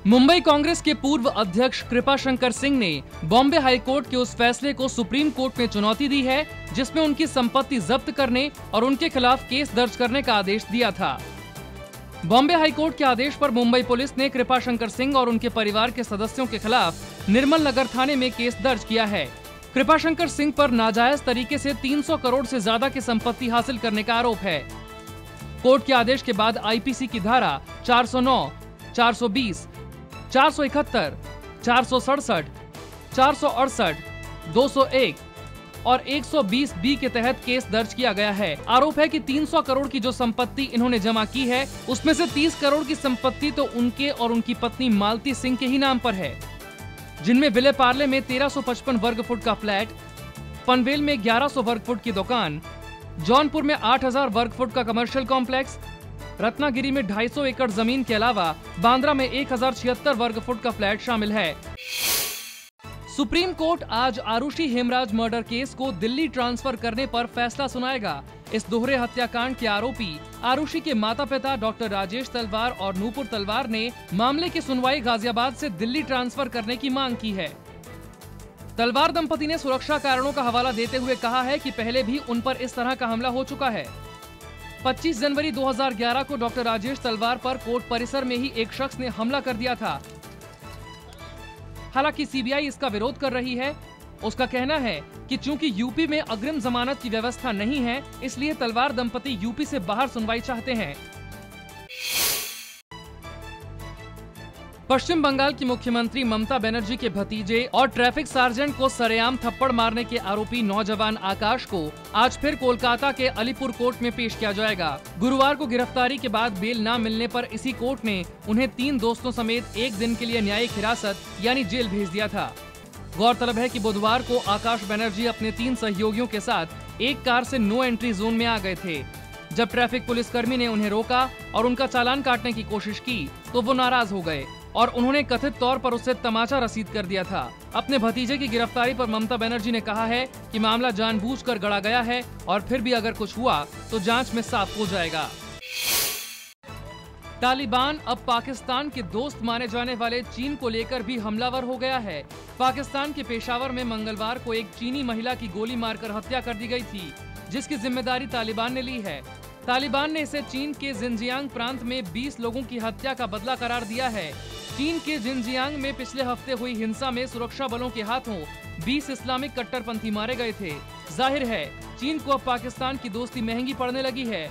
मुंबई कांग्रेस के पूर्व अध्यक्ष कृपाशंकर सिंह ने बॉम्बे हाईकोर्ट के उस फैसले को सुप्रीम कोर्ट में चुनौती दी है जिसमें उनकी संपत्ति जब्त करने और उनके खिलाफ केस दर्ज करने का आदेश दिया था। बॉम्बे हाईकोर्ट के आदेश पर मुंबई पुलिस ने कृपाशंकर सिंह और उनके परिवार के सदस्यों के खिलाफ निर्मल नगर थाने में केस दर्ज किया है। कृपाशंकर सिंह पर नाजायज तरीके से 300 करोड़ से ज्यादा की संपत्ति हासिल करने का आरोप है। कोर्ट के आदेश के बाद आईपीसी की धारा 409, 420, 471, 467, 468, 201 और 120 बी के तहत केस दर्ज किया गया है। आरोप है कि 300 करोड़ की जो संपत्ति इन्होंने जमा की है उसमें से 30 करोड़ की संपत्ति तो उनके और उनकी पत्नी मालती सिंह के ही नाम पर है, जिनमें विले पार्ले में 1355 वर्ग फुट का फ्लैट, पनवेल में 1100 वर्ग फुट की दुकान, जौनपुर में 8000 वर्ग फुट का कमर्शियल कॉम्प्लेक्स, रत्नागिरी में 250 एकड़ जमीन के अलावा बांद्रा में 1076 वर्ग फुट का फ्लैट शामिल है। सुप्रीम कोर्ट आज आरुषि हेमराज मर्डर केस को दिल्ली ट्रांसफर करने पर फैसला सुनाएगा। इस दोहरे हत्याकांड के आरोपी आरुषि के माता पिता डॉक्टर राजेश तलवार और नूपुर तलवार ने मामले की सुनवाई गाजियाबाद से दिल्ली ट्रांसफर करने की मांग की है। तलवार दंपति ने सुरक्षा कारणों का हवाला देते हुए कहा है कि पहले भी उन पर इस तरह का हमला हो चुका है। 25 जनवरी 2011 को डॉक्टर राजेश तलवार पर कोर्ट परिसर में ही एक शख्स ने हमला कर दिया था। हालांकि सीबीआई इसका विरोध कर रही है। उसका कहना है कि चूंकि यूपी में अग्रिम जमानत की व्यवस्था नहीं है, इसलिए तलवार दंपति यूपी से बाहर सुनवाई चाहते हैं। पश्चिम बंगाल की मुख्यमंत्री ममता बनर्जी के भतीजे और ट्रैफिक सार्जेंट को सरेआम थप्पड़ मारने के आरोपी नौजवान आकाश को आज फिर कोलकाता के अलीपुर कोर्ट में पेश किया जाएगा। गुरुवार को गिरफ्तारी के बाद बेल न मिलने पर इसी कोर्ट ने उन्हें 3 दोस्तों समेत 1 दिन के लिए न्यायिक हिरासत यानी जेल भेज दिया था। गौरतलब है कि बुधवार को आकाश बनर्जी अपने 3 सहयोगियों के साथ एक कार से नो एंट्री जोन में आ गए थे। जब ट्रैफिक पुलिसकर्मी ने उन्हें रोका और उनका चालान काटने की कोशिश की तो वो नाराज हो गए और उन्होंने कथित तौर पर उससे तमाचा रसीद कर दिया था। अपने भतीजे की गिरफ्तारी पर ममता बनर्जी ने कहा है कि मामला जानबूझकर गढ़ा गया है और फिर भी अगर कुछ हुआ तो जांच में साफ हो जाएगा। तालिबान अब पाकिस्तान के दोस्त माने जाने वाले चीन को लेकर भी हमलावर हो गया है। पाकिस्तान के पेशावर में मंगलवार को एक चीनी महिला की गोली मारकर हत्या कर दी गई थी, जिसकी जिम्मेदारी तालिबान ने ली है। तालिबान ने इसे चीन के जिनजियांग प्रांत में 20 लोगों की हत्या का बदला करार दिया है। चीन के जिनजियांग में पिछले हफ्ते हुई हिंसा में सुरक्षा बलों के हाथों 20 इस्लामिक कट्टरपंथी मारे गए थे। जाहिर है चीन को अब पाकिस्तान की दोस्ती महंगी पड़ने लगी है